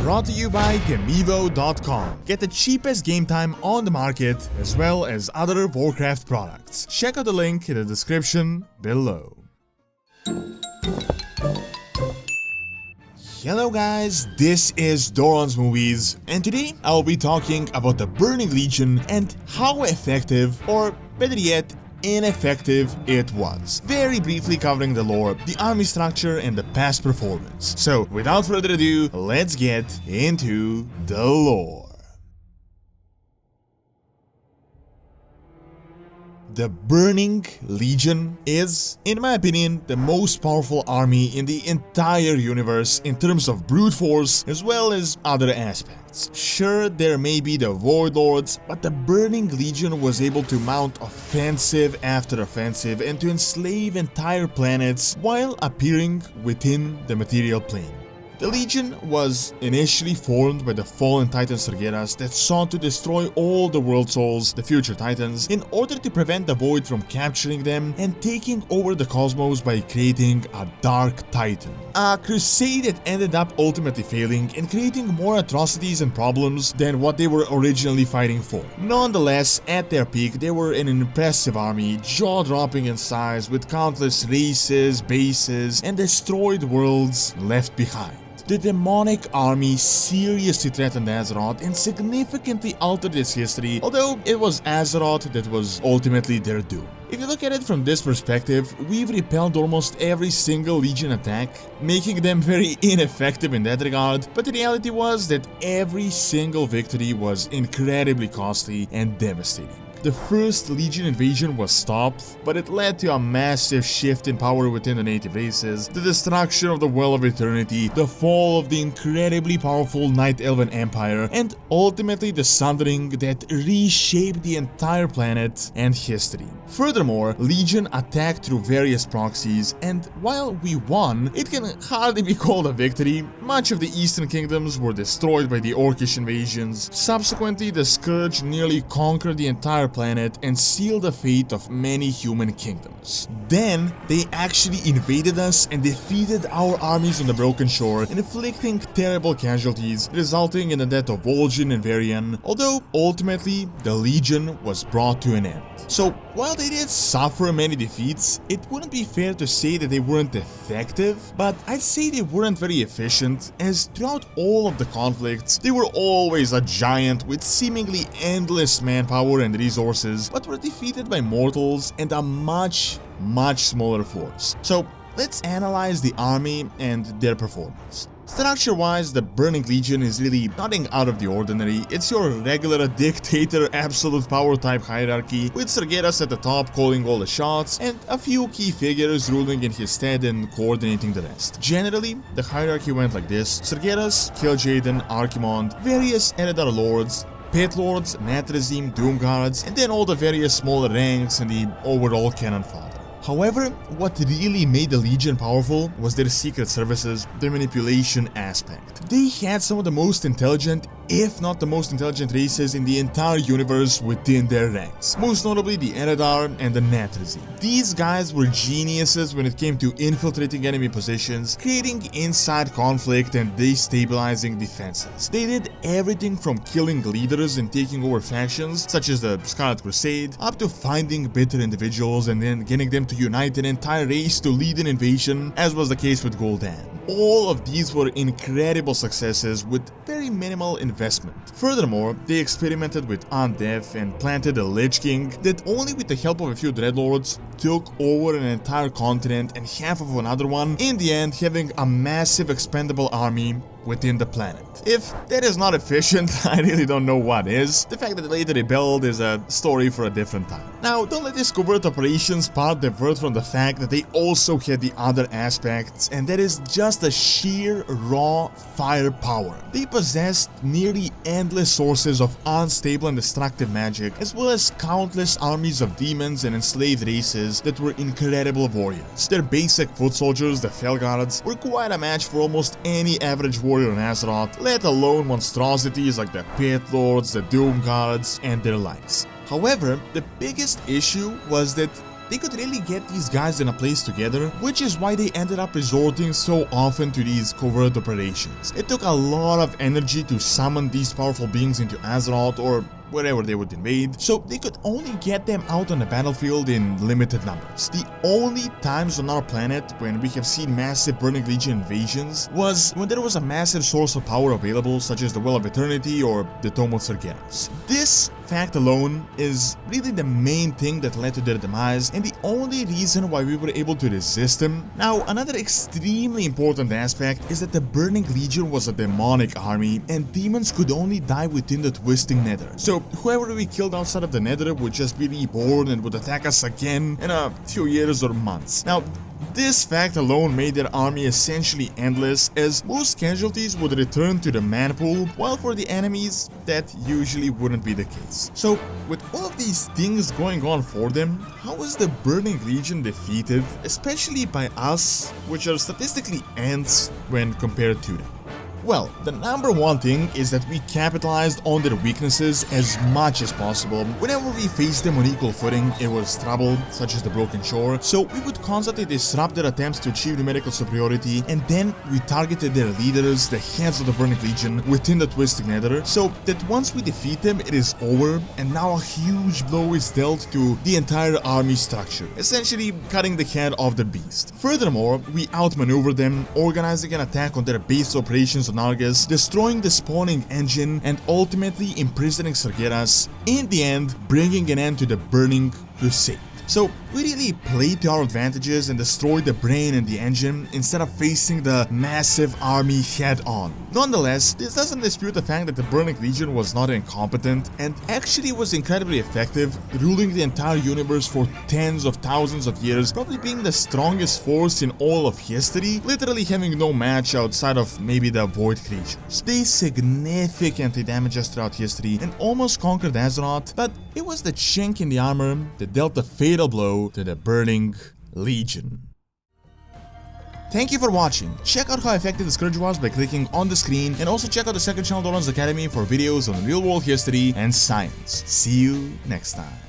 brought to you by Gamivo.com. Get the cheapest game time on the market, as well as other Warcraft products. Check out the link in the description below. Hello guys, this is Doran's Movies, and today I'll be talking about the Burning Legion and how effective, or better yet, ineffective it was. Very briefly covering the lore, the army structure, and the past performance. So, without further ado, let's get into the lore. The Burning Legion is, in my opinion, the most powerful army in the entire universe in terms of brute force as well as other aspects. Sure, there may be the dreadlords, but the Burning Legion was able to mount offensive after offensive and to enslave entire planets while appearing within the material plane. The Legion was initially formed by the fallen titan Sargeras that sought to destroy all the world souls, the future titans, in order to prevent the Void from capturing them and taking over the cosmos by creating a dark titan. A crusade that ended up ultimately failing and creating more atrocities and problems than what they were originally fighting for. Nonetheless, at their peak, they were an impressive army, jaw-dropping in size, with countless races, bases, and destroyed worlds left behind. The demonic army seriously threatened Azeroth and significantly altered its history, although it was Azeroth that was ultimately their doom. If you look at it from this perspective, we've repelled almost every single Legion attack, making them very ineffective in that regard, but the reality was that every single victory was incredibly costly and devastating. The first Legion invasion was stopped, but it led to a massive shift in power within the native races, the destruction of the Well of Eternity, the fall of the incredibly powerful Night Elven Empire, and ultimately the Sundering that reshaped the entire planet and history. Furthermore, Legion attacked through various proxies, and while we won, it can hardly be called a victory. Much of the Eastern Kingdoms were destroyed by the Orcish invasions. Subsequently, the Scourge nearly conquered the entire planet and sealed the fate of many human kingdoms. Then, they actually invaded us and defeated our armies on the Broken Shore, inflicting terrible casualties, resulting in the death of Vol'jin and Varian, although ultimately the Legion was brought to an end. So, while they did suffer many defeats, it wouldn't be fair to say that they weren't effective, but I'd say they weren't very efficient, as throughout all of the conflicts, they were always a giant with seemingly endless manpower and resources, but were defeated by mortals and a much smaller force. So, let's analyze the army and their performance. Structure-wise, the Burning Legion is really nothing out of the ordinary. It's your regular dictator absolute power type hierarchy, with Sargeras at the top calling all the shots, and a few key figures ruling in his stead and coordinating the rest. Generally, the hierarchy went like this: Sargeras, Kil'jaeden, Archimonde, various Eredar lords, Pit Lords, nathrezim, Doomguards, and then all the various smaller ranks and the overall cannon fodder. However, what really made the Legion powerful was their secret services, their manipulation aspect. They had some of the most intelligent, if not the most intelligent races in the entire universe within their ranks, most notably the Eredar and the nathrezim. These guys were geniuses when it came to infiltrating enemy positions, creating inside conflict and destabilizing defenses. They did everything from killing leaders and taking over factions, such as the Scarlet Crusade, up to finding bitter individuals and then getting them to unite an entire race to lead an invasion, as was the case with Gul'dan. All of these were incredible successes with very minimal investment. Furthermore, they experimented with Undeath and planted a Lich King that, only with the help of a few dreadlords, took over an entire continent and half of another one, in the end having a massive expendable army within the planet. If that is not efficient, I really don't know what is. The fact that they later rebelled is a story for a different time. Now, don't let this covert operations part divert from the fact that they also had the other aspects, and that is just the sheer raw firepower. They possessed nearly endless sources of unstable and destructive magic, as well as countless armies of demons and enslaved races that were incredible warriors. Their basic foot soldiers, the Felguards, were quite a match for almost any average warrior in Azeroth, let alone monstrosities like the Pit Lords, the Doomguards, and their likes. However, the biggest issue was that they could really get these guys in a place together, which is why they ended up resorting so often to these covert operations. It took a lot of energy to summon these powerful beings into Azeroth or wherever they would invade, so they could only get them out on the battlefield in limited numbers. The only times on our planet when we have seen massive Burning Legion invasions was when there was a massive source of power available, such as the Well of Eternity or the Tome of Sargeras. This fact alone is really the main thing that led to their demise and the only reason why we were able to resist them. Now, another extremely important aspect is that the Burning Legion was a demonic army and demons could only die within the Twisting Nether. So whoever we killed outside of the Nether would just be reborn and would attack us again in a few years or months. Now, this fact alone made their army essentially endless, as most casualties would return to the man pool, while for the enemies, that usually wouldn't be the case. So, with all of these things going on for them, how was the Burning Legion defeated, especially by us, which are statistically ants when compared to them? Well, the number one thing is that we capitalized on their weaknesses as much as possible. Whenever we faced them on equal footing, it was trouble, such as the Broken Shore, so we would constantly disrupt their attempts to achieve numerical superiority, and then we targeted their leaders, the heads of the Burning Legion, within the Twisting Nether, so that once we defeat them, it is over, and now a huge blow is dealt to the entire army structure, essentially cutting the head of the beast. Furthermore, we outmaneuvered them, organizing an attack on their base operations on Argus, destroying the spawning engine, and ultimately imprisoning Sargeras, in the end bringing an end to the Burning Crusade. So we really played to our advantages and destroyed the brain and the engine instead of facing the massive army head on. Nonetheless, this doesn't dispute the fact that the Burning Legion was not incompetent and actually was incredibly effective, ruling the entire universe for tens of thousands of years, probably being the strongest force in all of history, literally having no match outside of maybe the Void creatures. They significantly damaged us throughout history and almost conquered Azeroth, but it was the chink in the armor that dealt the fatal blow to the Burning Legion. Thank you for watching. Check out how effective the Scourge was by clicking on the screen, and also check out the second channel, Dreadlords Academy, for videos on real world history and science. See you next time.